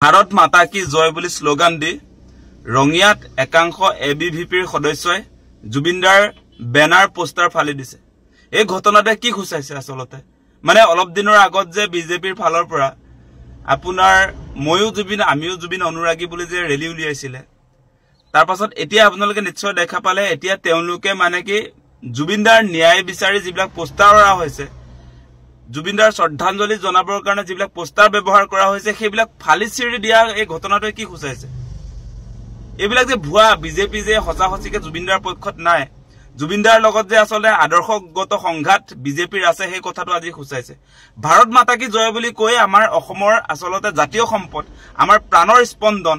ভাৰত মাতা কি জয় বুলি স্লোগান দি ৰঙিয়াত একাংশ এবিভিপিৰ সদস্যই জুবিনদাৰ বেনাৰ পোষ্টাৰ ফালি দিছে। এই ঘটনাতে কি খুচাইছে আসলতে মানে অলপ দিনৰ আগত যে বিজেপিৰ ফালৰ পৰা আপোনাৰ ময়ো জুবিন আমিও জুবিন অনুৰাগী বুলি যে ৰেলী উলিয়াইছিলে তাৰ পাছত এতিয়া আপোনালোকে নিশ্চয় দেখা পালে এতিয়া তেওঁলোকে মানে কি জুবিনদাৰ ন্যায় বিচাৰি যিবিলাক পোষ্টাৰ কৰা হৈছে জুবিনদাৰ শ্ৰদ্ধাঞ্জলি জনাবৰ কাৰণে যিবিলাক পোষ্টাৰ ব্যৱহাৰ কৰা হৈছে সেইবিলাক ফালি চিৰি দিয়া এই ঘটনাটোৱে কি খুচাইছে এইবিলাক যে ভুৱা বিজেপি যে হসাহসিকে জুবিনদাৰ পক্ষত নাই জুবিনদাৰ লগত যে আসলে আদৰ্শগত সংঘাত বিজেপিৰ আছে সেই কথাটো আজি খুচাইছে। ভাৰত মাতা কি জয় বুলি কৈ আমাৰ অসমৰ আসলতে জাতীয় সম্পদ আমাৰ প্ৰাণৰ স্পন্দন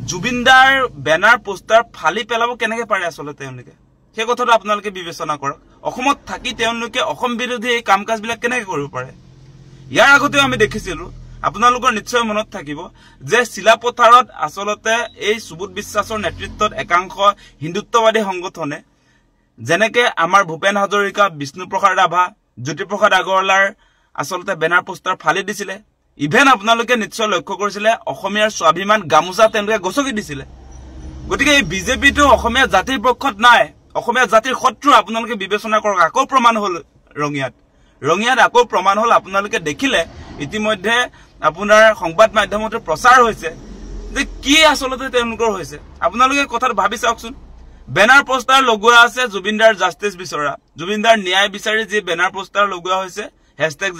জুবিনদাৰ বেনাৰ পোষ্টাৰ ফালি পেলাব কেনেকৈ পাৰে আসলতে তেওঁলোকে সেই কথাটো আপোনালোকে বিবেচনা কৰক। অসমত থাকি তেওঁলোকে অসম বিৰোধী এই কাম কাজবিলাক কেনেকৈ কৰিব পাৰে। ইয়াৰ আগতেও আমি দেখিছিলো আপোনালোকৰ নিশ্চয় মনত থাকিব যে চিলাপথাৰত আসলতে এই সুবোধ বিশ্বাসৰ নেতৃত্বত একাংশ হিন্দুত্ববাদী সংগঠনে যেনেকে আমাৰ ভূপেন হাজৰিকা বিষ্ণুপ্ৰসাদ ৰাভা জ্যোতিপ্ৰসাদ আগৰৱালাৰ আসলতে বেনাৰ পোষ্টাৰ ফালি দিছিলে ইভেন আপোনালোকে নিশ্চয় লক্ষ্য কৰিছিলে অসমীয়াৰ স্বাভিমান গামোচা তেওঁলোকে গছকি দিছিলে। গতিকে এই বিজেপিটো অসমীয়া জাতিৰ পক্ষত নাই অসমীয়া জাতিৰ শত্ৰু আপোনালোকে বিবেচনা কৰক। আকৌ প্ৰমাণ হল ৰঙিয়াত আকৌ প্ৰমাণ হল আপোনালোকে দেখিলে ইতিমধ্যে আপোনাৰ সংবাদ মাধ্যমত প্ৰচাৰ হৈছে যে কি আসলতে তেওঁলোকৰ হৈছে আপোনালোকে কথাটো ভাবি চাওকচোন। বেনাৰ পোষ্টাৰ লগোৱা আছে জুবিনদাৰ জাষ্টিস বিচৰা জুবিনদাৰ ন্যায় বিচাৰি যে বেনাৰ পোষ্টাৰ লগোৱা হৈছে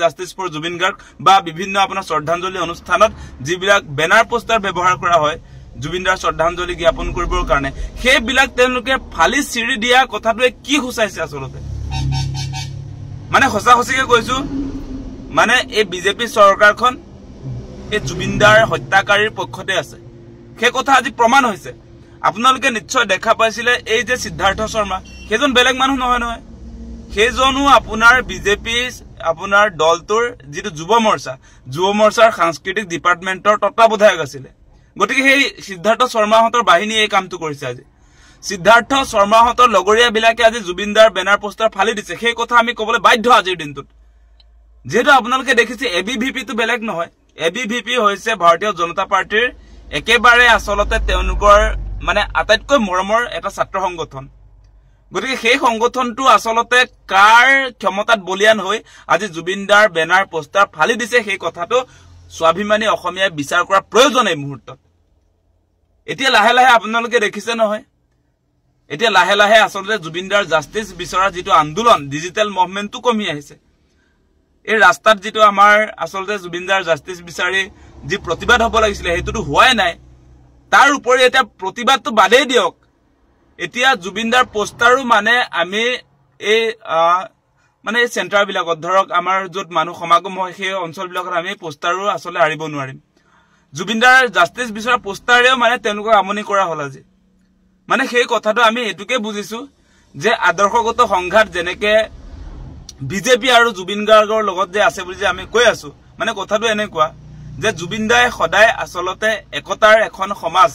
#justice4Jubin Garg বা বিভিন্ন আপোনাৰ শ্ৰদ্ধাঞ্জলি অনুষ্ঠানত যিবিলাক বেনাৰ পোষ্টাৰ ব্যৱহাৰ কৰা হয় জুবিনদাৰ শ্ৰদ্ধাঞ্জলি জ্ঞাপন কৰিবৰ কাৰণে সেইবিলাক তেওঁলোকে ফালি চিৰি দিয়া কথাটোৱে কি খুচাইছে আসলতে মানে হসাহসিকে কৈছো মানে এই বিজেপি চৰকাৰখন এই জুবিনদাৰ হত্যাকাৰীৰ পক্ষতে আছে সেই কথা আজি প্ৰমাণ হৈছে। আপোনালোকে নিশ্চয় দেখা পাইছিলে এই যে সিদ্ধাৰ্থ শৰ্মা সেইজন বেলেগ মানুহ নহয় সেইজনো আপোনাৰ বিজেপি আপোনাৰ দলটোৰ যিটো যুৱ মৰ্চাৰ সাংস্কৃতিক ডিপাৰ্টমেণ্টৰ তত্ত্বাৱধায়ক আছিলে। গতিকে সেই সিদ্ধাৰ্থ শৰ্মাহঁতৰ বাহিনী এই কামটো কৰিছে। আজি সিদ্ধাৰ্থ শৰ্মাহঁতৰ লগৰীয়া বিলাকে আজি জুবিনদাৰ বেনাৰ পোষ্টাৰ ফালি দিছে সেই কথা আমি কবলৈ বাধ্য আজিৰ দিনটোত যেহেতু আপোনালোকে দেখিছে এবিভিপিটো বেলেগ নহয় এবিভিপি হৈছে ভাৰতীয় জনতা পাৰ্টিৰ একেবাৰে আসলতে তেওঁলোকৰ মানে আটাইতকৈ মৰমৰ এটা ছাত্ৰ সংগঠন। গতিকে সেই সংগঠনটো আসলতে কাৰ ক্ষমতাত বলিয়ান হৈ আজি জুবিনদাৰ বেনাৰ পোষ্টাৰ ফালি দিছে সেই কথাটো স্বাভিমানী অসমীয়াই বিচাৰ কৰা প্ৰয়োজন এই মুহূৰ্তত। এতিয়া লাহে লাহে আপোনালোকে দেখিছে নহয় এতিয়া লাহে লাহে আসলতে জুবিনদাৰ জাষ্টিস বিচৰা যিটো আন্দোলন ডিজিটেল মুভমেন্টটো কমি আহিছে। এই ৰাস্তাত যিটো আমাৰ আসলতে জুবিনদাৰ জাষ্টিস বিচাৰি যি প্ৰতিবাদ হ'ব লাগিছিলে সেইটোতো হোৱাই নাই। তাৰ উপৰি এতিয়া প্ৰতিবাদটো বাদেই দিয়ক এতিয়া জুবিনদাৰ পোষ্টাৰো মানে আমি এই মানে চেণ্টাৰ বিলাকত ধৰক আমাৰ য'ত মানুহ সমাগম হয় সেই অঞ্চলবিলাকত আমি পোষ্টাৰো আসলে আৰিব নোৱাৰিম। জুবিনদাৰ জাষ্টিস বিচৰা পোষ্টাৰেও মানে তেওঁলোকক আমনি কৰা হল আজি মানে সেই কথাটো আমি এটুকে বুজিছো যে আদৰ্শগত সংঘাত যেনেকে বিজেপি আৰু জুবিন গাৰ্গৰ লগত যে আছে বুলি যে আমি কৈ আছো মানে কথাটো এনেকুৱা যে জুবিনদাই সদায় আসলতে একতাৰ এখন সমাজ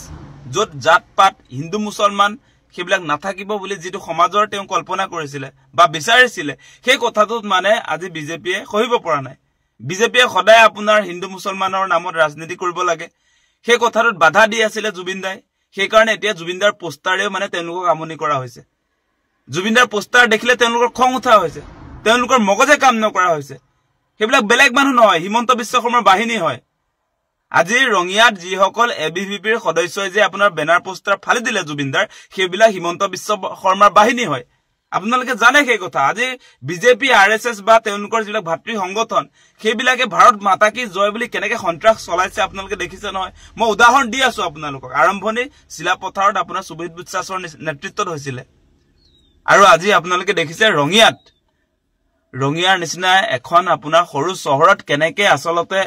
য'ত জাত পাত হিন্দু মুছলমান সেইবিলাক নাথাকিব বুলি যিটো সমাজৰ তেওঁ কল্পনা কৰিছিলে বা বিচাৰিছিলে সেই কথাটোত মানে আজি বিজেপিয়ে সহিব পৰা নাই। বিজেপিয়ে সদায় আপোনাৰ হিন্দু মুছলমানৰ নামত ৰাজনীতি কৰিব লাগে সেই কথাটোত বাধা দি আছিলে জুবিনদাই সেইকাৰণে এতিয়া জুবিনদাৰ পোষ্টাৰেও মানে তেওঁলোকক আমনি কৰা হৈছে। জুবিনদাৰ পোষ্টাৰ দেখিলে তেওঁলোকৰ খং উঠা হৈছে তেওঁলোকৰ মগজে কাম নকৰা হৈছে। সেইবিলাক বেলেগ মানুহ নহয় হিমন্ত বিশ্ব শৰ্মাৰ বাহিনী হয়। আজি ৰঙিয়াত যিসকল এবিভিপিৰ সদস্যই যে আপোনাৰ বেনাৰ পোষ্টাৰ ফালি দিলে জুবিনদাৰ সেইবিলাক হিমন্ত বিশ্ব শৰ্মাৰ বাহিনী হয় আপোনালোকে জানে সেই কথা। আজি বিজেপি RSS বা তেওঁলোকৰ যিবিলাক ভাতৃ সংগঠন সেইবিলাকে ভাৰত মাতা কি জয় বুলি কেনেকে সন্ত্ৰাস চলাইছে আপোনালোকে দেখিছে নহয়। মই উদাহৰণ দি আছো আপোনালোকক আৰম্ভণি চিলাপথাৰত আপোনাৰ সুবোধ বিশ্বাসৰ নেতৃত্বত হৈছিলে আৰু আজি আপোনালোকে দেখিছে ৰঙিয়াৰ নিচিনা এখন আপোনাৰ সৰু চহৰত কেনেকে আসলতে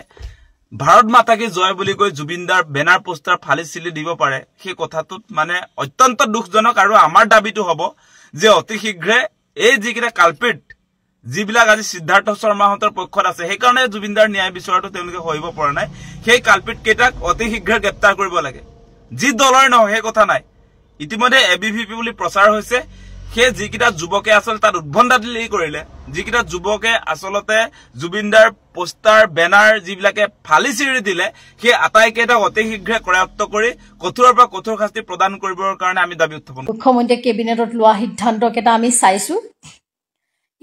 ভাৰত মাতা কি জয় বুলি কৈ জুবিনদাৰ বেনাৰ পোষ্টাৰ ফালি চিলি দিব পাৰে সেই কথাটোত মানে অত্যন্ত দুখজনক। আৰু আমাৰ দাবীটো হ'ব যে অতি শীঘ্ৰে এই যিকেইটা কালপিট যিবিলাক আজি সিদ্ধাৰ্থ শৰ্মাহঁতৰ পক্ষত আছে সেইকাৰণে জুবিনদাৰ ন্যায় বিচৰাটো তেওঁলোকে সহিব পৰা নাই সেই কালপিট কেইটাক অতি শীঘ্ৰে গ্ৰেপ্তাৰ কৰিব লাগে যি দলৰ নহয় সেই কথা নাই। ইতিমধ্যে এবিভিপি বুলি প্ৰচাৰ হৈছে সেই যিকেইটা যুৱকে আসলে তাত উদ্ভণ্ডালি কৰিলে যিকেইটা যুৱকে আসলতে জুবিনদাৰ পোষ্টাৰ বেনাৰ যিবিলাকে ফালি চিৰি দিলে সেই আটাইকেইটা অতি শীঘ্ৰে কৰায়ত্ব কৰি কঠোৰৰ পৰা কঠোৰ শাস্তি প্ৰদান কৰিবৰ কাৰণে আমি দাবী উত্থাপন কৰিছো। মুখ্যমন্ত্ৰী কেবিনেটত লোৱা সিদ্ধান্তকেইটা আমি চাইছো।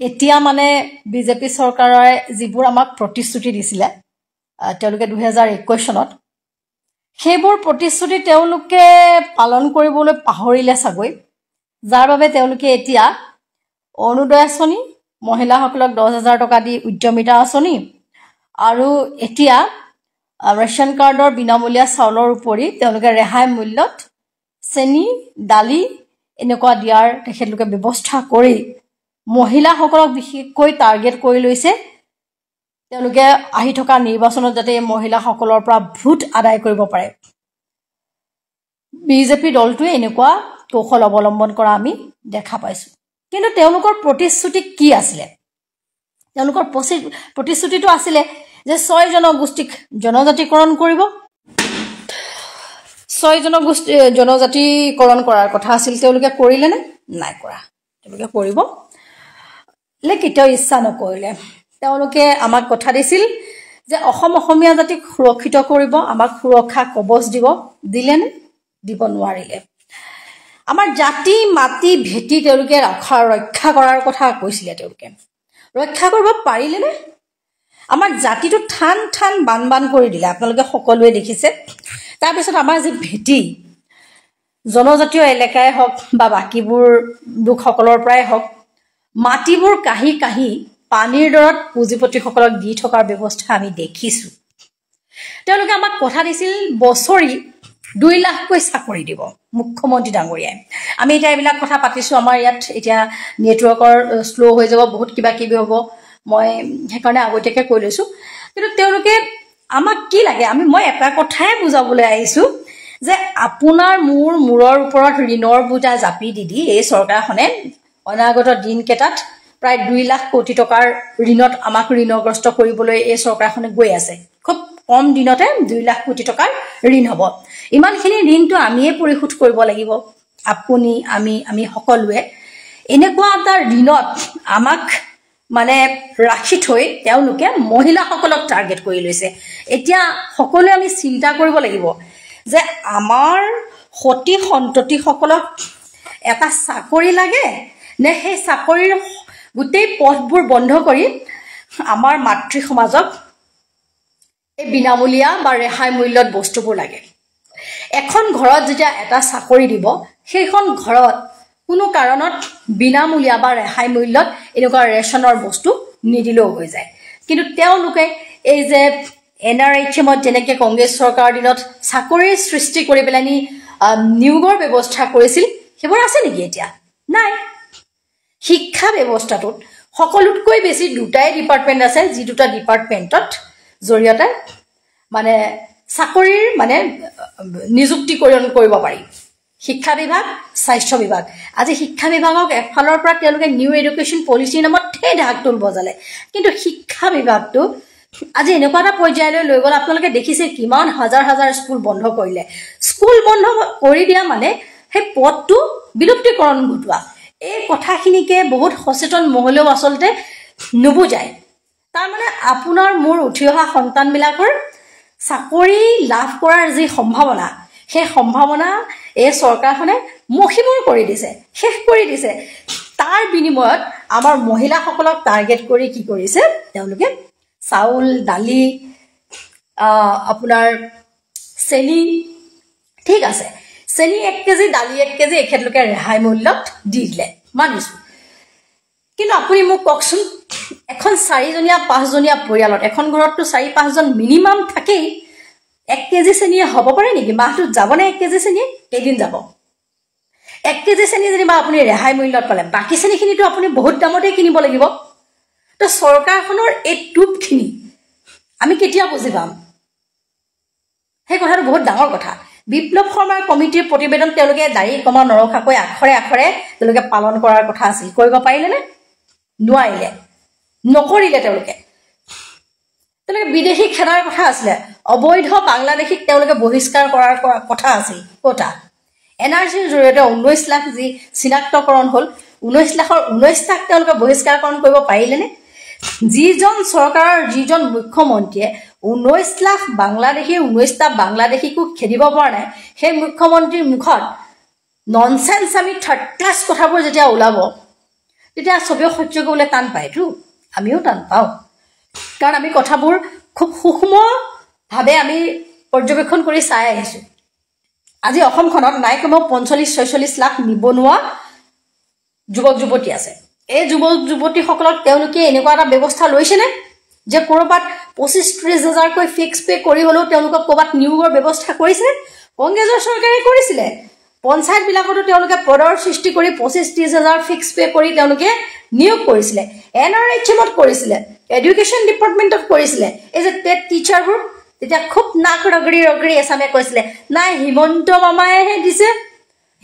এতিয়া মানে বিজেপি চৰকাৰে যিবোৰ আমাক প্ৰতিশ্ৰুতি দিছিলে তেওঁলোকে 2021 চনত সেইবোৰ প্ৰতিশ্ৰুতি তেওঁলোকে পালন কৰিবলৈ পাহৰিলে চাগৈ, যাৰ বাবে তেওঁলোকে এতিয়া অৰুণোদয় আঁচনি, মহিলাসকলক 10,000 টকা দি উদ্যমিতা আঁচনি আৰু এতিয়া ৰেচন কাৰ্ডৰ বিনামূলীয়া চাউলৰ উপৰি তেওঁলোকে ৰেহাই মূল্যত চেনি, দালি এনেকুৱা দিয়াৰ তেখেতলোকে ব্যৱস্থা কৰি মহিলাসকলক বিশেষকৈ টাৰ্গেট কৰি লৈছে। তেওঁলোকে আহি থকা নিৰ্বাচনত যাতে এই মহিলাসকলৰ পৰা ভোট আদায় কৰিব পাৰে। বিজেপি দলটোৱে এনেকুৱা কৌশল অৱলম্বন কৰা আমি দেখা পাইছোঁ। কিন্তু তেওঁলোকৰ প্ৰতিশ্ৰুতি কি আছিলে? তেওঁলোকৰ প্ৰতিশ্ৰুতিটো আছিলে যে 6 জনগোষ্ঠীক জনজাতিকৰণ কৰিব। 6 জনগোষ্ঠী জনজাতিকৰণ কৰাৰ কথা আছিল, তেওঁলোকে কৰিলেনে? নাই কৰা। তেওঁলোকে কৰিব কেতিয়াও ইচ্ছা নকৰিলে। তেওঁলোকে আমাক কথা দিছিল যে অসমীয়া জাতিক সুৰক্ষিত কৰিব, আমাক সুৰক্ষা কবচ দিব, দিলেনে? দিব নোৱাৰিলে। আমাৰ জাতি মাটি ভেটি তেওঁলোকে ৰক্ষা কৰাৰ কথা কৈছিলে। তেওঁলোকে ৰক্ষা কৰিব পাৰিলেনে? আমাৰ জাতিটো ঠান বান কৰি দিলে, আপোনালোকে সকলোৱে দেখিছে। তাৰপিছত আমাৰ যি ভেটি জনজাতীয় এলেকাই হওক বা বাকীবোৰ লোকসকলৰ পৰাই হওক মাটিবোৰ কাহি পানীৰ দৰত পুঁজিপতিসকলক দি থকাৰ ব্যৱস্থা আমি দেখিছোঁ। তেওঁলোকে আমাক কথা দিছিল বছৰি 2 লাখকৈ চাকৰি দিব মুখ্যমন্ত্ৰী ডাঙৰীয়াই। আমি এতিয়া এইবিলাক কথা পাতিছোঁ, আমাৰ ইয়াত এতিয়া নেটৱৰ্কৰ শ্ল' হৈ যাব, বহুত কিবা কিবি হ'ব, মই সেইকাৰণে আগতীয়াকৈ কৈ লৈছোঁ। কিন্তু তেওঁলোকে আমাক কি লাগে, মই এটা কথাই বুজাবলৈ আহিছোঁ যে আপোনাৰ মূৰৰ ওপৰত ঋণৰ বোজা জাপি দি এই চৰকাৰখনে অনাগত দিনকেইটাত প্ৰায় 2 লাখ কোটি টকাৰ ঋণত আমাক ঋণগ্ৰস্ত কৰিবলৈ এই চৰকাৰখনে গৈ আছে। খুব কম দিনতে 2 লাখ কোটি টকাৰ ঋণ হ'ব। ইমানখিনি ঋণটো আমিয়ে পৰিশোধ কৰিব লাগিব, আপুনি আমি সকলোৱে। এনেকুৱা এটা ঋণত আমাক মানে ৰাখি থৈ তেওঁলোকে মহিলাসকলক টাৰ্গেট কৰি লৈছে। এতিয়া সকলোৱে আমি চিন্তা কৰিব লাগিব যে আমাৰ সতি সন্ততিসকলক এটা চাকৰি লাগে নে সেই চাকৰিৰ গোটেই পথবোৰ বন্ধ কৰি আমাৰ মাতৃ সমাজক এই বিনামূলীয়া বা ৰেহাই মূল্যত বস্তুবোৰ লাগে। এখন ঘৰত যেতিয়া এটা চাকৰি দিব, সেইখন ঘৰত কোনো কাৰণত বিনামূলীয়া বা ৰেহাই মূল্যত এনেকুৱা ৰেচনৰ বস্তু নিদিলেও হৈ যায়। কিন্তু তেওঁলোকে এই যে NRHMত যেনেকৈ কংগ্ৰেছ চৰকাৰৰ দিনত চাকৰিৰ সৃষ্টি কৰি পেলাই নিয়োগৰ ব্যৱস্থা কৰিছিল, সেইবোৰ আছে নেকি এতিয়া? নাই। শিক্ষা ব্যৱস্থাটোত সকলোতকৈ বেছি 2টাই ডিপাৰ্টমেণ্ট আছে, যি 2টা ডিপাৰ্টমেণ্টত জৰিয়তে মানে চাকৰিৰ নিযুক্তিকৰণ কৰিব পাৰি। শিক্ষা বিভাগ, স্বাস্থ্য বিভাগ। আজি শিক্ষা বিভাগক এফালৰ পৰা তেওঁলোকে নিউ এডুকেশ্যন পলিচিৰ নামত সেই ঢাকটোল বজালে, কিন্তু শিক্ষা বিভাগটো আজি এনেকুৱা এটা পৰ্যায়লৈ লৈ গ'ল। আপোনালোকে দেখিছে কিমান হাজাৰ স্কুল বন্ধ কৰিলে। স্কুল বন্ধ কৰি দিয়া মানে সেই পদটো বিলুপ্তিকৰণ ঘটোৱা। এই কথাখিনিকে বহুত সচেতন মহলেও আচলতে নুবুজায়। তাৰমানে আপোনাৰ মোৰ উঠি অহা সন্তানবিলাকৰ চাকৰি লাভ কৰাৰ যি সম্ভাৱনা, সেই সম্ভাৱনা এই চৰকাৰখনে মষিমূৰ কৰি দিছে, শেষ কৰি দিছে। তাৰ বিনিময়ত আমাৰ মহিলাসকলক টাৰ্গেট কৰি কি কৰিছে তেওঁলোকে? চাউল, দালি, আপোনাৰ চেনি, ঠিক আছে, চেনি 1 কেজি, দালি 1 কেজি এখেতলোকে ৰেহাই মূল্যত দি দিলে, মানিছোঁ। কিন্তু আপুনি মোক কওকচোন, এখন 4জনীয়া 5জনীয়া পৰিয়ালত, এখন ঘৰততো 4-5জন মিনিমাম থাকেই, 1 কেজি চেনিয়ে হ'ব পাৰে নেকি? মাহটোত যাবনে 1 কেজি চেনিয়ে? কেইদিন যাব? 1 কেজি চেনি যেনিবা আপুনি ৰেহাই মূল্যত পালে, বাকী চেনিখিনিতো আপুনি বহুত দামতেই কিনিব লাগিব। তো চৰকাৰখনৰ এই টুপখিনি আমি কেতিয়া বুজি পাম? সেই কথাটো বহুত ডাঙৰ কথা। বিপ্লৱ শৰ্মাৰ কমিটিৰ প্ৰতিবেদন তেওঁলোকে দাড়ি কমা নৰখাকৈ আখৰে তেওঁলোকে পালন কৰাৰ কথা আছিল। কৰিব পাৰিলেনে? নোৱাৰিলে, নকৰিলে। তেওঁলোকে বিদেশী খেদাৰ কথা আছিলে, অবৈধ বাংলাদেশীক তেওঁলোকে বহিষ্কাৰ কৰাৰ কথা আছিল। ক'তা NRCৰ জৰিয়তে 19 লাখ যি চিনাক্তকৰণ হ'ল, 19 লাখৰ 19 লাখ তেওঁলোকে বহিষ্কাৰকৰণ কৰিব পাৰিলেনে? যিজন চৰকাৰৰ যিজন মুখ্যমন্ত্ৰীয়ে 19 লাখ বাংলাদেশী 19টা বাংলাদেশীকো খেদিব পৰা নাই সেই মুখ্যমন্ত্ৰীৰ মুখত ননসেন্স আমি থাৰ্ড ক্লাছ কথাবোৰ যেতিয়া ওলাব তেতিয়া সবেই সহ্য কৰিবলৈ টান পায়তো আমিও টান পাওঁ কাৰণ আমি কথাবোৰ খুব সূক্ষ্মভাৱে আমি পৰ্যবেক্ষণ কৰি চাই আহিছোঁ আজি অসমখনত নাই কমেও 45-46 লাখ নিবনুৱা যুৱক যুৱতী আছে এই যুৱক যুৱতীসকলক তেওঁলোকে এনেকুৱা এটা ব্যৱস্থা লৈছেনে যে ক'ৰবাত 25-30 হাজাৰকৈ ফিক্স পে কৰি হ'লেও তেওঁলোকক ক'ৰবাত নিয়োগৰ ব্যৱস্থা কৰিছে কংগ্ৰেছৰ চৰকাৰে কৰিছিলে পঞ্চায়তবিলাকতো তেওঁলোকে পদৰ সৃষ্টি কৰি 25-30 হাজাৰ ফিক্স পে কৰি তেওঁলোকে নিয়োগ কৰিছিলে NRHMত কৰিছিলে এডুকেশ্যন ডিপাৰ্টমেণ্টত কৰিছিলে এই যে টেট টিচাৰবোৰ তেতিয়া খুব নাক ৰগৰি এছামে কৈছিলে নাই হিমন্ত মামাইহে দিছে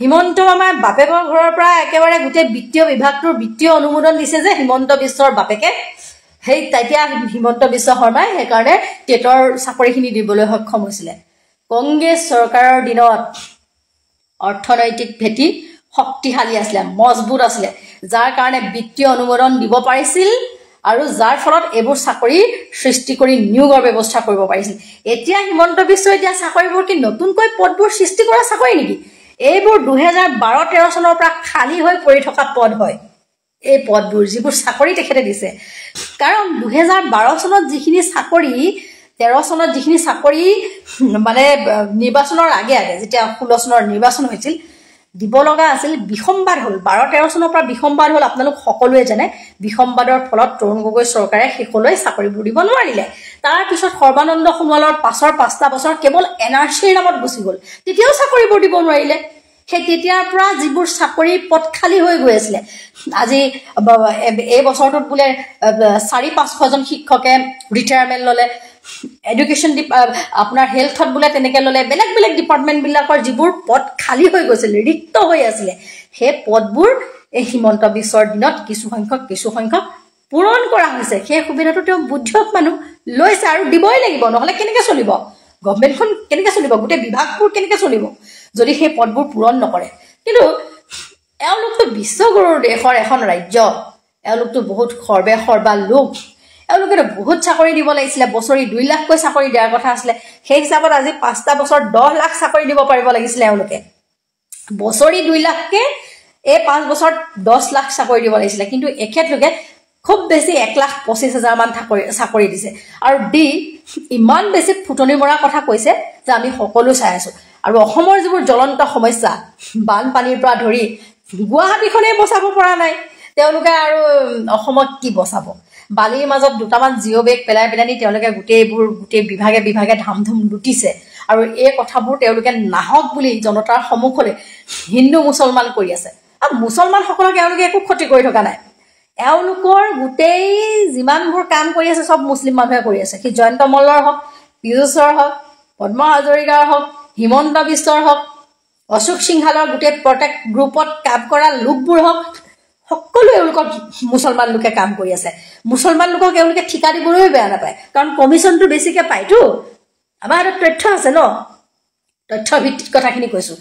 হিমন্ত মামাই বাপেকৰ ঘৰৰ পৰা একেবাৰে গোটেই বিত্তীয় বিভাগটোৰ বিত্তীয় অনুমোদন দিছে যে হিমন্ত বিশ্বৰ বাপেকে সেই তেতিয়া হিমন্ত বিশ্ব শৰ্মাই সেইকাৰণে টেটৰ চাকৰিখিনি দিবলৈ সক্ষম হৈছিলে কংগ্ৰেছ চৰকাৰৰ দিনত অৰ্থনৈতিক ভেটি শক্তিশালী আছিলে মজবুত আছিলে যাৰ কাৰণে বিত্তীয় অনুমোদন দিব পাৰিছিল আৰু যাৰ ফলত এইবোৰ চাকৰি সৃষ্টি কৰি নিয়োগৰ ব্যৱস্থা কৰিব পাৰিছিল এতিয়া হিমন্ত বিশ্ব এতিয়া চাকৰিবোৰ কি নতুনকৈ পদবোৰ সৃষ্টি কৰা চাকৰি নেকি এইবোৰ 2012-13 চনৰ পৰা খালী হৈ পৰি থকা পদ হয় এই পদবোৰ যিবোৰ চাকৰি তেখেতে দিছে কাৰণ 2012 চনত যিখিনি চাকৰি 13 চনত যিখিনি চাকৰি মানে নিৰ্বাচনৰ আগে যেতিয়া 16 চনৰ নিৰ্বাচন হৈছিল দিব লগা আছিল বিসম্বাদ হ'ল 12-13 চনৰ পৰা বিসম্বাদ হ'ল আপোনালোক সকলোৱে জানে বিসম্বাদৰ ফলত তৰুণ গগৈ চৰকাৰে শেষলৈ চাকৰিবোৰ দিব নোৱাৰিলে তাৰ পিছত সৰ্বানন্দ সোণোৱালৰ পাছৰ 5টা বছৰ কেৱল NRCৰ নামত গুচি গ'ল তেতিয়াও চাকৰিবোৰ দিব নোৱাৰিলে সেই তেতিয়াৰ পৰা যিবোৰ চাকৰি পদ খালী হৈ গৈ আছিলে আজি এই বছৰটোত বোলে 400-500 জন শিক্ষকে ৰিটায়াৰমেণ্ট ল'লে এডুকেশ্যন আপোনাৰ হেলথত বোলে তেনেকৈ ল'লে বেলেগ বেলেগ ডিপাৰ্টমেণ্টবিলাকৰ যিবোৰ পদ খালী হৈ গৈছিল ৰিক্ত হৈ আছিলে সেই পদবোৰ এই হিমন্ত বিশ্বৰ দিনত কিছু সংখ্যক পূৰণ কৰা হৈছে সেই সুবিধাটো তেওঁ বুদ্ধিয়ক মানুহ লৈছে আৰু দিবই লাগিব নহ'লে কেনেকৈ চলিব গভৰ্ণমেণ্টখন কেনেকৈ চলিব গোটেই বিভাগবোৰ কেনেকৈ চলিব যদি সেই পদবোৰ পূৰণ নকৰে কিন্তু এওঁলোকতো বিশ্বগুৰুৰ দেশৰ এখন ৰাজ্য এওঁলোকতো বহুত সৰ্বা লোক এওঁলোকেতো বহুত চাকৰি দিব লাগিছিলে বছৰি 2 লাখকৈ চাকৰি দিয়াৰ কথা আছিলে সেই হিচাপত আজি 5টা বছৰ 10 লাখ চাকৰি দিব পাৰিব লাগিছিলে এওঁলোকে বছৰি 2 লাখকে এই 5 বছৰ 10 লাখ চাকৰি দিব লাগিছিলে কিন্তু এখেতলোকে খুব বেছি 1,25,000 মান চাকৰি দিছে আৰু ইমান বেছি ফুটনি মৰা কথা কৈছে যে আমি সকলো চাই আছো আৰু অসমৰ যিবোৰ জ্বলন্ত সমস্যা বানপানীৰ পৰা ধৰি গুৱাহাটীখনে বচাব পৰা নাই তেওঁলোকে আৰু অসমক কি বচাব বালিৰ মাজত দুটামান জিঅ' বেগ পেলাই পেলানি তেওঁলোকে গোটেই বিভাগে ধামধুম লুটিছে আৰু এই কথাবোৰ তেওঁলোকে নাহক বুলি জনতাৰ সন্মুখলৈ হিন্দু মুছলমান কৰি আছে আৰু মুছলমানসকলক তেওঁলোকে একো ক্ষতি কৰি থকা নাই এওঁলোকৰ গোটেই যিমানবোৰ কাম কৰি আছে সব মুছলিম মানুহে কৰি আছে কি জয়ন্ত মল্লৰ হওক পীযুষৰ হওক পদ্ম হাজৰিকাৰ হওক হিমন্ত বিশ্বৰ হওক অশোক সিংহালৰ গোটেই প্ৰটেক্ট গ্ৰুপত কাম কৰা লোকবোৰ হওক সকলো এওঁলোকৰ মুছলমান লোকে কাম কৰি আছে মুছলমান লোকক এওঁলোকে ঠিকা দিবলৈ বেয়া নাপায় কাৰণ কমিশ্যনটো বেছিকৈ পায়তো আমাৰ হাতত তথ্য আছে ন তথ্য ভিত্তিক কথাখিনি কৈছোঁ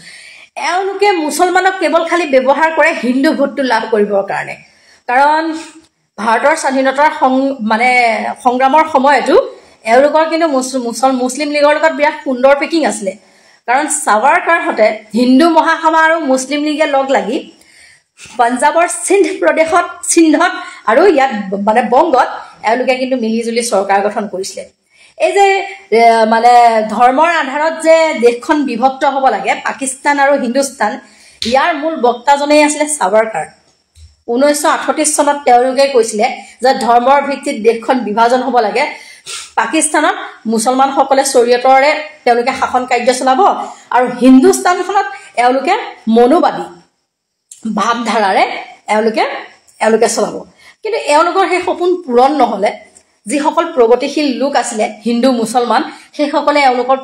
এওঁলোকে মুছলমানক কেৱল খালি ব্যৱহাৰ কৰে হিন্দু ভোটটো লাভ কৰিবৰ কাৰণে কাৰণ ভাৰতৰ স্বাধীনতাৰ সংগ্ৰামৰ সময়তো এওঁলোকৰ কিন্তু মুছলিম লীগৰ লগত বিৰাট সুন্দৰ পেকিং আছিলে কাৰণ সাৱাৰকাৰহঁতে হিন্দু মহাসভা আৰু মুছলিম লীগে লগ লাগি পঞ্জাবৰ সিন্ধত আৰু ইয়াত বংগত এওঁলোকে কিন্তু মিলিজুলি চৰকাৰ গঠন কৰিছিলে এই যে ধৰ্মৰ আধাৰত যে দেশখন বিভক্ত হ'ব লাগে পাকিস্তান আৰু হিন্দুস্তান ইয়াৰ মূল বক্তাজনেই আছিলে সাৱাৰকাৰ 1938 চনত তেওঁলোকে কৈছিলে যে ধৰ্মৰ ভিত্তিত দেশখন বিভাজন হ'ব লাগে পাকিস্তানত মুছলমানসকলে শৰীয়তৰে তেওঁলোকে শাসন কাৰ্য চলাব আৰু হিন্দুস্তানখনত এওঁলোকে মনোবাদী ভাৱধাৰাৰে এওঁলোকে চলাব কিন্তু এওঁলোকৰ সেই সপোন পূৰণ নহ'লে যিসকল প্ৰগতিশীল লোক আছিলে হিন্দু মুছলমান সেইসকলে এওঁলোকৰ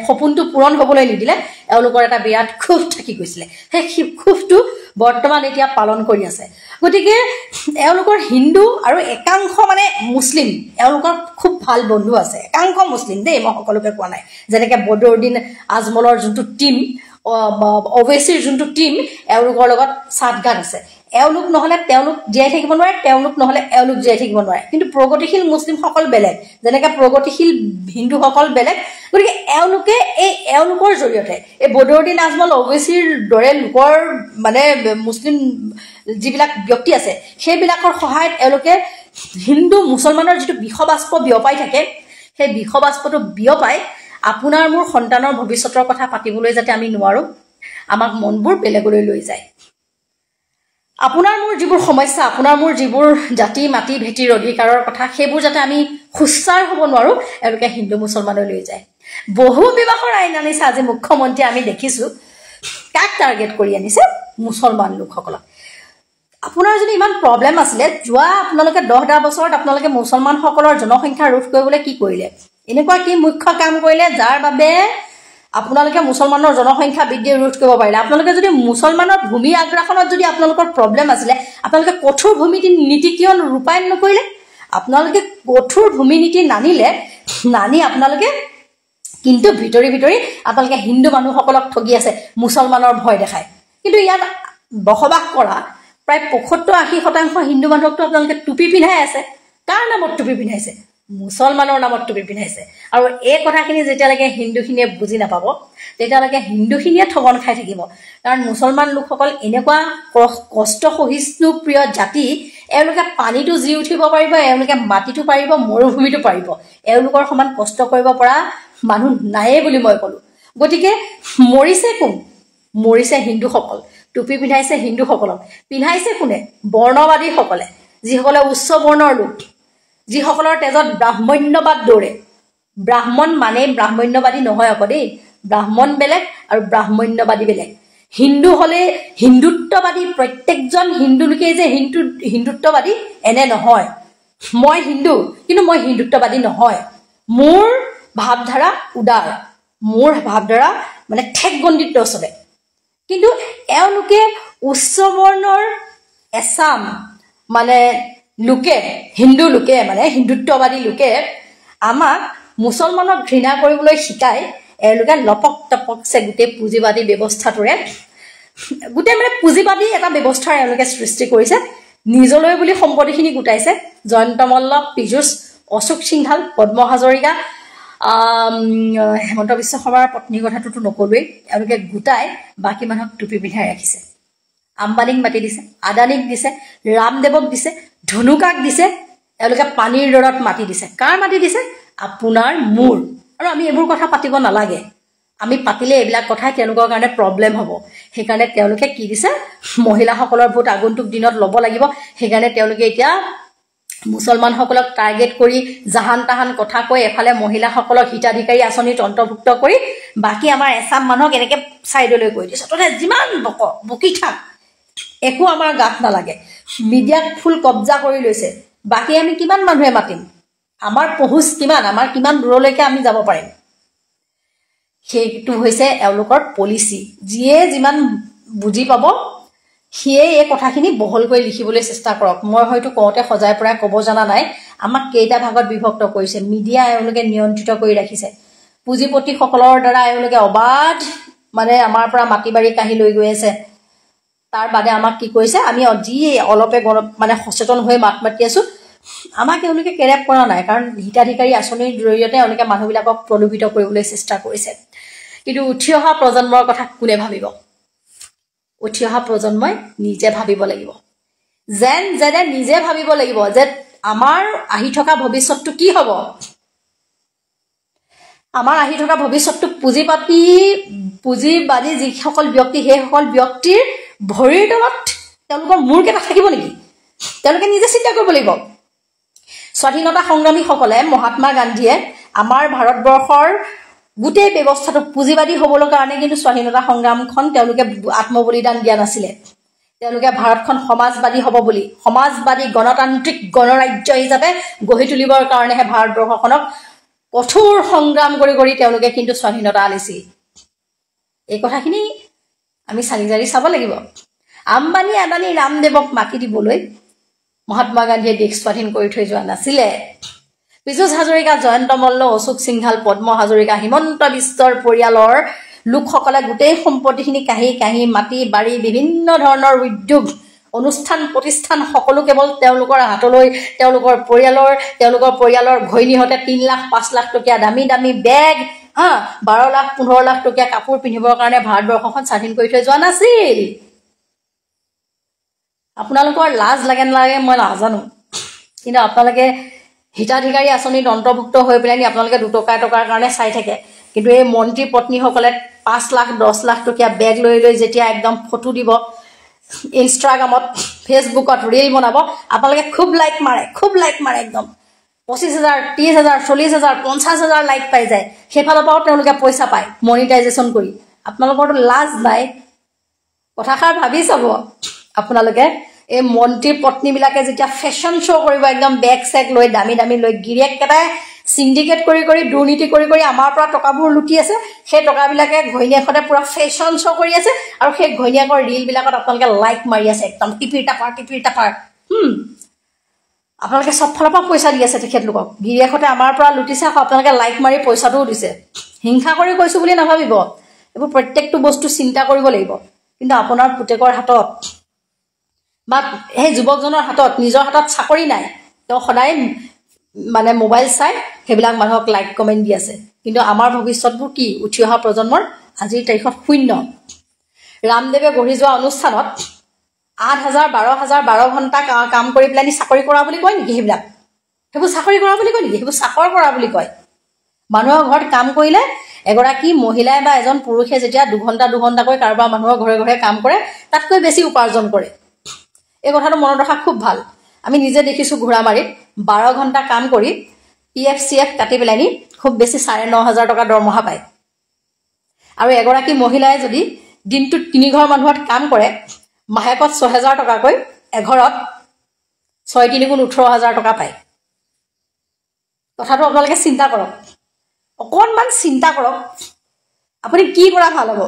সপোনটো পূৰণ হ'বলৈ নিদিলে এওঁলোকৰ এটা বিৰাট ক্ষোভ থাকি গৈছিলে সেই ক্ষোভটো বৰ্তমান এতিয়া পালন কৰি আছে গতিকে এওঁলোকৰ হিন্দু আৰু একাংশ মুছলিম এওঁলোকৰ খুব ভাল বন্ধু আছে একাংশ মুছলিম দেই মই সকলোকে কোৱা নাই যেনেকৈ বদৰুদ্দিন আজমলৰ যোনটো টীম অৱেচিৰ যোনটো টীম এওঁলোকৰ লগত সাতগাঁত আছে এওঁলোক নহ'লে তেওঁলোক জীয়াই থাকিব নোৱাৰে, তেওঁলোক নহ'লে এওঁলোক জীয়াই থাকিব নোৱাৰে। কিন্তু প্ৰগতিশীল মুছলিমসকল বেলেগ, যেনেকৈ প্ৰগতিশীল হিন্দুসকল বেলেগ। গতিকে এওঁলোকৰ জৰিয়তে এই বদৰুদ্দিন আজমল ওৱেইচিৰ দৰে লোকৰ মানে মুছলিম যিবিলাক ব্যক্তি আছে সেইবিলাকৰ সহায়ত এওঁলোকে হিন্দু মুছলমানৰ যিটো বিষবাষ্প বিয়পাই থাকে, সেই বিষবাষ্পটো বিয়পাই আপোনাৰ মোৰ সন্তানৰ ভৱিষ্যতৰ কথা পাতিবলৈ যাতে আমি নোৱাৰোঁ, আমাক মনবোৰ বেলেগলৈ লৈ যায়। আপোনাৰ মোৰ যিবোৰ সমস্যা, আপোনাৰ মোৰ যিবোৰ জাতি মাটি ভেটিৰ অধিকাৰৰ কথা, সেইবোৰ যাতে আমি সুচাৰ হ'ব নোৱাৰোঁ, এওঁলোকে হিন্দু মুছলমানলৈ লৈ যায়। বহু বিবাহৰ আইন আনিছে আজি মুখ্যমন্ত্ৰীয়ে, আমি দেখিছোঁ। কাক টাৰ্গেট কৰি আনিছে? মুছলমান লোকসকলক। আপোনাৰ যদি ইমান প্ৰব্লেম আছিলে, যোৱা আপোনালোকে 10-10 বছৰত আপোনালোকে মুছলমানসকলৰ জনসংখ্যা ৰোধ কৰিবলৈ কি কৰিলে? এনেকুৱা কি মুখ্য কাম কৰিলে যাৰ বাবে আপোনালোকে মুছলমানৰ জনসংখ্যা বৃদ্ধি ৰোধ কৰিব পাৰিলে? আপোনালোকে যদি মুছলমানৰ ভূমি আগ্ৰাসনত যদি আপোনালোকৰ প্ৰব্লেম আছিলে, আপোনালোকে কঠোৰ ভূমি নীতি কিয় ৰূপায়ণ নকৰিলে? আপোনালোকে কঠোৰ ভূমি নীতি নানি আপোনালোকে কিন্তু ভিতৰি আপোনালোকে হিন্দু মানুহসকলক ঠগি আছে, মুছলমানৰ ভয় দেখায়। কিন্তু ইয়াত বসবাস কৰা প্ৰায় 75-80% হিন্দু মানুহকতো আপোনালোকে টুপি পিন্ধাই আছে। কাৰ নামত টুপি পিন্ধাইছে? মুছলমানৰ নামত টুপি পিন্ধাইছে। আৰু এই কথাখিনি যেতিয়ালৈকে হিন্দুখিনিয়ে বুজি নাপাব, তেতিয়ালৈকে হিন্দুখিনিয়ে ঠগন খাই থাকিব। কাৰণ মুছলমান লোকসকল এনেকুৱা কষ্ট সহিষ্ণু প্ৰিয় জাতি, এওঁলোকে পানীটো জুই উঠিব পাৰিব, এওঁলোকে মাটিটো পাৰিব, মৰুভূমিটো পাৰিব। এওঁলোকৰ সমান কষ্ট কৰিব পৰা মানুহ নায়েই বুলি মই ক'লোঁ। গতিকে মৰিছে কোন? মৰিছে হিন্দুসকল। টুপি পিন্ধাইছে হিন্দুসকলক। পিন্ধাইছে কোনে? বৰ্ণবাদীসকলে, যিসকলে উচ্চ বৰ্ণৰ লোক, যিসকলৰ তেজত ব্ৰাহ্মণ্যবাদ দৌৰে। ব্ৰাহ্মণ মানে ব্ৰাহ্মণ্যবাদী নহয় আকৌ দেই, ব্ৰাহ্মণ বেলেগ আৰু ব্ৰাহ্মণ্যবাদী বেলেগ। হিন্দু হ'লে হিন্দুত্ববাদী, প্ৰত্যেকজন হিন্দু লোকেই যে হিন্দুত্ববাদী এনে নহয়। মই হিন্দু, কিন্তু মই হিন্দুত্ববাদী নহয়। মোৰ ভাৱধাৰা উদাৰ, মোৰ ভাৱধাৰা মানে ঠেকগণ্ডিত নচলে। কিন্তু এওঁলোকে উচ্চ বৰ্ণৰ এছাম মানে লোকে, হিন্দু লোকে মানে হিন্দুত্ববাদী লোকে আমাক মুছলমানক ঘৃণা কৰিবলৈ শিকায়। এওঁলোকে লপক টপকছে গোটেই পুঁজিবাদী ব্যৱস্থাটোৰে, গোটেই মানে পুঁজিবাদী এটা ব্যৱস্থাৰ এওঁলোকে সৃষ্টি কৰিছে। নিজলৈ বুলি সম্পত্তিখিনি গোটাইছে। জয়ন্ত মল্ল, পীযুষ, অশোক সিংঘাল, পদ্ম হাজৰিকা, হেমন্ত বিশ্ব শৰ্মাৰ পত্নীৰ কথাটোতো নকলোৱেই। এওঁলোকে গোটাই বাকী মানুহক টুপি পিন্ধাই ৰাখিছে। আম্বানীক মাতি দিছে, আদানীক দিছে, ৰামদেৱক দিছে, ধনুকাক দিছে, এওঁলোকে পানীৰ দৰত মাতি দিছে। কাৰ মাতি দিছে? আপোনাৰ মোৰ। আৰু আমি এইবোৰ কথা পাতিব নালাগে। আমি পাতিলে এইবিলাক কথাই তেওঁলোকৰ কাৰণে প্ৰব্লেম হ'ব। সেইকাৰণে তেওঁলোকে কি দিছে? মহিলাসকলৰ ভোট আগন্তুক দিনত ল'ব লাগিব। সেইকাৰণে তেওঁলোকে এতিয়া মুছলমানসকলক টাৰ্গেট কৰি জাহান তাহান কথা কৈ এফালে মহিলাসকলক হিতাধিকাৰী আঁচনিত অন্তৰ্ভুক্ত কৰি বাকী আমাৰ এছাম মানুহক এনেকৈ ছাইডলৈ কৰি দিছে। তহঁতে যিমান বকি থাক, একো আমাৰ গাত নালাগে। মিডিয়াক ফুল কব্জা কৰি লৈছে। বাকী আমি কিমান মানুহে মাতিম? আমাৰ পহুচ কিমান? আমাৰ কিমান দূৰলৈকে আমি যাব পাৰিম? সেইটো হৈছে এওঁলোকৰ পলিচি। যিয়ে যিমান বুজি পাব সিয়ে এই কথাখিনি বহলকৈ লিখিবলৈ চেষ্টা কৰক। মই হয়তো কওঁতে সজাই পৰাই ক'ব জনা নাই। আমাক কেইটা ভাগত বিভক্ত কৰিছে। মিডিয়া এওঁলোকে নিয়ন্ত্ৰিত কৰি ৰাখিছে। পুঁজিপতিসকলৰ দ্বাৰা এওঁলোকে অবাধ মানে আমাৰ পৰা মাটি বাৰী কাঢ়ি লৈ গৈ আছে। তাৰ বাদে আমাক কি কৰিছে? আমি যি অলপে মানে সচেতন হৈ মাত মাতি আছোঁ, আমাক এওঁলোকে কেৰেপ কৰা নাই। কাৰণ হিতাধিকাৰী আঁচনিৰ জৰিয়তে এওঁলোকে মানুহবিলাকক প্ৰলোভিত কৰিবলৈ চেষ্টা কৰিছে। কিন্তু উঠি অহা প্ৰজন্মৰ কথা কোনে ভাবিব? উঠি অহা প্ৰজন্মই নিজে ভাবিব লাগিব। যেনে নিজে ভাবিব লাগিব যে আমাৰ আহি থকা ভৱিষ্যতটো কি হ'ব। আমাৰ আহি থকা ভৱিষ্যতটো পুঁজিবাদী যিসকল ব্যক্তি, সেইসকল ব্যক্তিৰ ভৰিৰ তলত তেওঁলোকৰ মূৰকেইটা থাকিব নেকি? তেওঁলোকে নিজে চিন্তা কৰিব লাগিব। স্বাধীনতা সংগ্ৰামীসকলে, মহাত্মা গান্ধীয়ে আমাৰ ভাৰতবৰ্ষৰ গোটেই ব্যৱস্থাটো পুঁজিবাদী হ'বলৈ কাৰণে কিন্তু স্বাধীনতা সংগ্ৰামখন তেওঁলোকে আত্মবলিদান দিয়া নাছিলে। তেওঁলোকে ভাৰতখন সমাজবাদী হ'ব বুলি, সমাজবাদী গণতান্ত্ৰিক গণৰাজ্য হিচাপে গঢ়ি তুলিবৰ কাৰণেহে ভাৰতবৰ্ষখনক কঠোৰ সংগ্ৰাম কৰি তেওঁলোকে কিন্তু স্বাধীনতা আনিছিল। এই কথাখিনি আমি চালি জাৰি চাব লাগিব। আম্বানী, আদানী, ৰামদেৱক মাতি দিবলৈ মহাত্মা গান্ধীয়ে দেশ স্বাধীন কৰি থৈ যোৱা নাছিলে। পীযুষ হাজৰিকা, জয়ন্ত মল্ল, অশোক সিংঘাল, পদ্ম হাজৰিকা, হিমন্ত বিশ্বৰ পৰিয়ালৰ লোকসকলে গোটেই সম্পত্তিখিনি কাঢ়ি মাটি বাৰী বিভিন্ন ধৰণৰ উদ্যোগ অনুষ্ঠান প্ৰতিষ্ঠান সকলো কেৱল তেওঁলোকৰ হাতলৈ তেওঁলোকৰ পৰিয়ালৰ ঘৈণীহঁতে 3 লাখ 5 লাখ টকীয়া দামী দামী বেগ 12 লাখ 15 লাখ টকীয়া কাপোৰ পিন্ধিবৰ কাৰণে ভাৰতবৰ্ষখন স্বাধীন কৰি থৈ যোৱা নাছিল আপোনালোকৰ লাজ লাগে নালাগে মই নাজানো কিন্তু আপোনালোকে হিতাধিকাৰী আঁচনিত অন্তৰ্ভুক্ত হৈ পেলানি আপোনালোকে 2 টকাৰ কাৰণে চাই থাকে কিন্তু এই মন্ত্ৰী পত্নীসকলে 5 লাখ 10 লাখ টকীয়া বেগ লৈ যেতিয়া একদম ফটো দিব ইনষ্টাগ্ৰামত ফেচবুকত ৰীল বনাব আপোনালোকে খুব লাইক মাৰে একদম 25,000 30,000 40,000 50,000 লাইক পাই যায় সেইফালৰ পৰাও তেওঁলোকে পইচা পায় মনিটাইজেশ্যন কৰি আপোনালোকৰতো লাজ নাই কথাষাৰ ভাবি চাব আপোনালোকে এই মন্ত্ৰী পত্নীবিলাকে যেতিয়া ফেশ্বন শ্ব' কৰিব একদম বেগ চেক লৈ দামী লৈ গিৰিয়েককেইটাই সিন্ডিকেট কৰি দুৰ্নীতি কৰি আমাৰ পৰা টকাবোৰ লুটি আছে সেই টকাবিলাকে ঘৈণীয়েকহঁতে পুৰা ফেশ্বন শ্ব' কৰি আছে আৰু সেই ঘৈণীয়েকৰ ৰীলবিলাকত আপোনালোকে লাইক মাৰি আছে একদম টিপিৰ টাপাৰ আপোনালোকে চব ফালৰ পৰা পইচা দি আছে তেখেতলোকক গিৰিয়েকহঁতে আমাৰ পৰা লুটিছে আকৌ আপোনালোকে লাইক মাৰি পইচাটোও দিছে হিংসা কৰি কৈছোঁ বুলি নাভাবিব এইবোৰ প্ৰত্যেকটো বস্তু চিন্তা কৰিব লাগিব কিন্তু আপোনাৰ পুতেকৰ হাতত বা সেই যুৱকজনৰ হাতত নিজৰ হাতত চাকৰি নাই তেওঁ সদায় মানে মোবাইল চাই সেইবিলাক মানুহক লাইক কমেণ্ট দি আছে কিন্তু আমাৰ ভৱিষ্যতবোৰ কি উঠি অহা প্ৰজন্মৰ আজিৰ তাৰিখত শূন্য ৰামদেৱে গঢ়ি যোৱা অনুষ্ঠানত 8,000 12,000 12 ঘণ্টা কাম কৰি পেলানি চাকৰি কৰা বুলি কয় নেকি সেইবোৰ চাকৰি কৰা বুলি কয় নেকি সেইবোৰ চাকৰ কৰা বুলি কয় মানুহৰ ঘৰত কাম কৰিলে এগৰাকী মহিলাই বা এজন পুৰুষে যেতিয়া 2 ঘণ্টাকৈ কাৰোবাৰ মানুহৰ ঘৰে কাম কৰে তাতকৈ বেছি উপাৰ্জন কৰে এই কথাটো মনত ৰখা খুব ভাল আমি নিজে দেখিছোঁ ঘোঁৰামাৰীত 12 ঘণ্টা কাম কৰি PF কাটি পেলানি খুব বেছি 9,500 টকা দৰমহা পায় আৰু এগৰাকী মহিলাই যদি দিনটোত 3 ঘৰ মানুহত কাম কৰে মাহেকত 6,000 টকাকৈ এঘৰত 6 3 গুণ 18,000 টকা পায় কথাটো আপোনালোকে চিন্তা কৰক অকণমান চিন্তা কৰক আপুনি কি কৰা ভাল হ'ব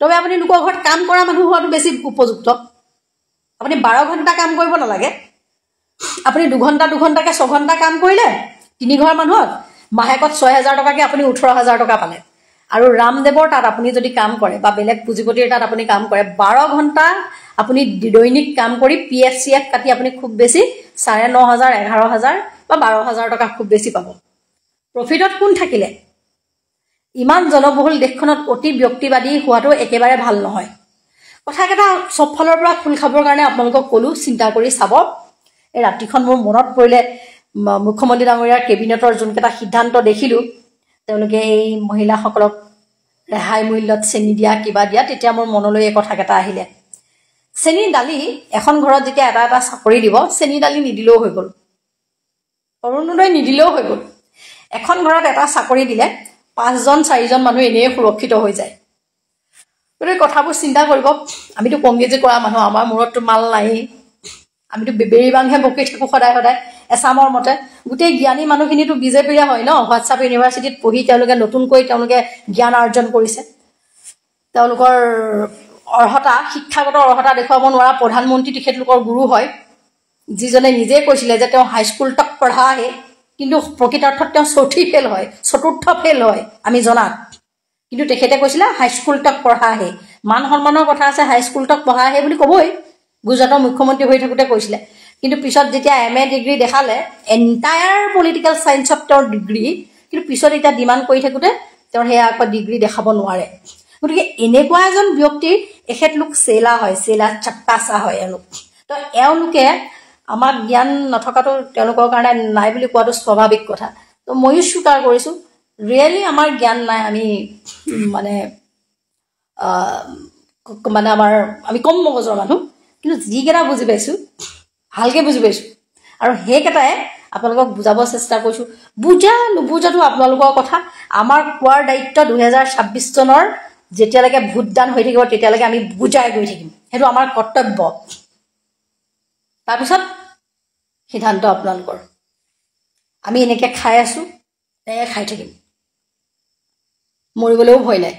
তবে আপুনি লোকৰ ঘৰত কাম কৰা মানুহ হোৱাটো বেছি উপযুক্ত আপুনি 12 ঘণ্টা কাম কৰিব নালাগে আপুনি 2 ঘণ্টাকে 6 ঘণ্টা কাম কৰিলে 3 ঘৰ মানুহত মাহেকত 6,000 টকাকে আপুনি 18,000 টকা পালে আৰু ৰামদেৱৰ তাত আপুনি যদি কাম কৰে বা বেলেগ পুঁজিপতিৰ তাত আপুনি কাম কৰে 12 ঘণ্টা আপুনি দৈনিক কাম কৰি PF কাটি আপুনি খুব বেছি 9,500 11,000 বা 12,000 টকা খুব বেছি পাব প্ৰফিটত কোন থাকিলে ইমান জনবহুল দেশখনত অতি ব্যক্তিবাদী হোৱাটো একেবাৰে ভাল নহয় কথাকেইটা সব ফালৰ পৰা খুল খাবৰ কাৰণে আপোনালোকক ক'লো চিন্তা কৰি চাব এই ৰাতিখন মোৰ মনত পৰিলে মুখ্যমন্ত্ৰী ডাঙৰীয়াৰ কেবিনেটৰ যোনকেইটা সিদ্ধান্ত দেখিলোঁ তেওঁলোকে এই মহিলাসকলক ৰেহাই মূল্যত চেনি দিয়া কিবা দিয়া তেতিয়া মোৰ মনলৈ এই কথাকেইটা আহিলে চেনি দালি এখন ঘৰত যেতিয়া এটা চাকৰি দিব চেনি দালি নিদিলেও হৈ গ'ল অৰুণোদয় নিদিলেও হৈ গ'ল এখন ঘৰত এটা চাকৰি দিলে 5জন 4জন মানুহ এনেই সুৰক্ষিত হৈ যায় গতিকে কথাবোৰ চিন্তা কৰিব আমিতো কংগ্ৰেছী কৰা মানুহ আমাৰ মূৰততো মাল নাই আমিতো বেবেৰী বাংহে বকি থাকোঁ সদায় এছামৰ মতে গোটেই জ্ঞানী মানুহখিনিতো বিজেপিৰে হয় ন হোৱাটছআপ ইউনিভাৰ্চিটিত পঢ়ি তেওঁলোকে নতুনকৈ জ্ঞান অৰ্জন কৰিছে তেওঁলোকৰ শিক্ষাগত অৰ্হতা দেখুৱাব নোৱাৰা প্ৰধানমন্ত্ৰী তেখেতলোকৰ গুৰু হয় যিজনে নিজে কৈছিলে যে তেওঁ হাইস্কুল তক পঢ়া আহে কিন্তু প্ৰকৃতাৰ্থত তেওঁ চতুৰ্থ ফেল হয় আমি জনাত কিন্তু তেখেতে কৈছিলে হাইস্কুল তক পঢ়া আহে মান সন্মানৰ কথা আছে হাইস্কুল তক পঢ়া আহে বুলি ক'বই গুজৰাটৰ মুখ্যমন্ত্ৰী হৈ থাকোঁতে কৈছিলে কিন্তু পিছত যেতিয়া MA ডিগ্ৰী দেখালে এণ্টায়াৰ পলিটিকেল চায়েন্সত তেওঁৰ ডিগ্ৰী কিন্তু পিছত এতিয়া ডিমাণ্ড কৰি থাকোঁতে তেওঁৰ সেয়া আকৌ ডিগ্ৰী দেখাব নোৱাৰে গতিকে এনেকুৱা এজন ব্যক্তি এখেতলোক চেলা চাপ্পাচা হয় তো এওঁলোকে আমাক জ্ঞান নথকাটো তেওঁলোকৰ কাৰণে নাই বুলি কোৱাটো স্বাভাৱিক কথা তো ময়ো স্বীকাৰ কৰিছোঁ ৰিয়েলি আমাৰ জ্ঞান নাই আমি আমি কম মগজৰ মানুহ কিন্তু যিকেইটা বুজি পাইছোঁ ভালকৈ বুজি পাইছোঁ আৰু সেইকেইটাই আপোনালোকক বুজাব চেষ্টা কৰিছোঁ নুবুজাটো আপোনালোকৰ কথা আমাৰ কোৱাৰ দায়িত্ব 2026 চনৰ যেতিয়ালৈকে ভোটদান হৈ থাকিব তেতিয়ালৈকে আমি বুজাই গৈ থাকিম সেইটো আমাৰ কৰ্তব্য তাৰপিছত সিদ্ধান্ত আপোনালোকৰ আমি এনেকৈ খাই আছোঁ খাই থাকিম মৰিবলৈও ভয় নাই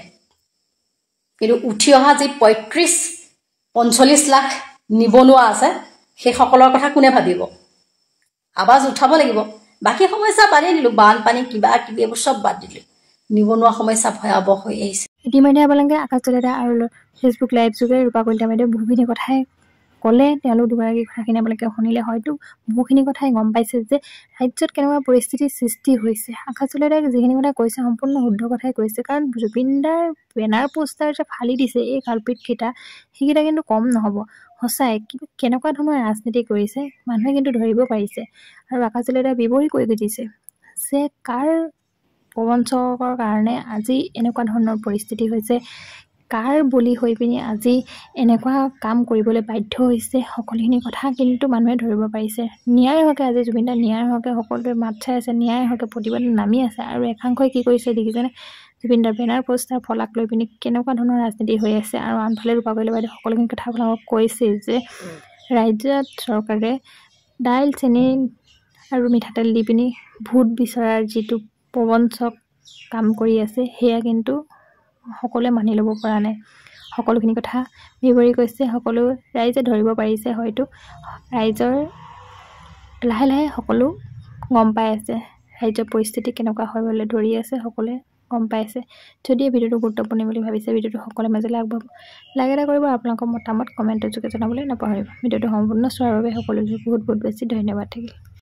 কিন্তু উঠি অহা যি 35-45 লাখ নিবনুৱা আছে সেইসকলৰ কথা কোনে ভাবিব আৱাজ উঠাব লাগিব বাকী সমস্যা বাদেই দিলোঁ বানপানী কিবা কিবি এইবোৰ চব বাদ দিলোঁ নিবনুৱা সমস্যা ভয়াৱহ হৈ আহিছে ইতিমধ্যে আপোনালোকে আকাশ জলেদা আৰু ফেচবুক লাইভ যোগে ৰূপা কলিতা বাইদেউ বহুখিনি কথাই ক'লে তেওঁলোক দুগৰাকী কথাখিনি আপোনালোকে শুনিলে হয়তো বহুখিনি কথাই গম পাইছে যে ৰাজ্যত কেনেকুৱা পৰিস্থিতিৰ সৃষ্টি হৈছে। আকাশ চলিহাই যিখিনি কথা কৈছে সম্পূৰ্ণ শুদ্ধ কথাই কৈছে, কাৰণ জুবিন দাৰ বেনাৰ পোষ্টাৰ যে ফালি দিছে এই কালপিতকেইটা, সেইকেইটা কিন্তু কম নহ'ব। সঁচাই কিন্তু কেনেকুৱা ধৰণৰ ৰাজনীতি কৰিছে মানুহে কিন্তু ধৰিব পাৰিছে। আৰু আকাশ চলিহাই বিৱৰি কৈ দিছে যে কাৰ প্ৰবঞ্চকৰ কাৰণে আজি এনেকুৱা ধৰণৰ পৰিস্থিতি হৈছে, কাৰ বলি হৈ পিনি আজি এনেকুৱা কাম কৰিবলৈ বাধ্য হৈছে, সকলোখিনি কথা কিন্তু মানুহে ধৰিব পাৰিছে। ন্যায়ৰ হকে আজি জুবিন দাৰ ন্যায়ৰ হকে সকলোৱে মাত চাই আছে, ন্যায়ৰ হকে প্ৰতিবাদত নামি আছে। আৰু একাংশই কি কৰিছে দেখিছেনে, জুবিন দাৰ বেনাৰ পোষ্টাৰ ফলাক লৈ পিনি কেনেকুৱা ধৰণৰ ৰাজনীতি হৈ আছে। আৰু আনফালে ৰূপাকলি বাইদেউ সকলোখিনি কথা আপোনালোকক কৈছে যে ৰাজ্যত চৰকাৰে দাইল চেনি আৰু মিঠাতেল দি পিনি ভোট বিচৰাৰ যিটো প্ৰবঞ্চক কাম কৰি আছে সেয়া কিন্তু সকলোৱে মানি ল'ব পৰা নাই। সকলোখিনি কথা বিৱৰি কৈছে, সকলো ৰাইজে ধৰিব পাৰিছে। হয়তো ৰাইজৰ লাহে লাহে সকলো গম পাই আছে, ৰাজ্যৰ পৰিস্থিতি কেনেকুৱা হ'বলৈ ধৰি আছে সকলোৱে গম পাই আছে। যদি এই ভিডিঅ'টো গুৰুত্বপূৰ্ণ বুলি ভাবিছে ভিডিঅ'টো সকলোৰে মাজলৈ আগবঢ়াব, লাইক এটা কৰিব, আপোনালোকৰ মতামত কমেণ্টৰ যোগে জনাবলৈ নাপাহৰিব। ভিডিঅ'টো সম্পূৰ্ণ চোৱাৰ বাবে সকলোকে বহুত বহুত বেছি ধন্যবাদ থাকিল।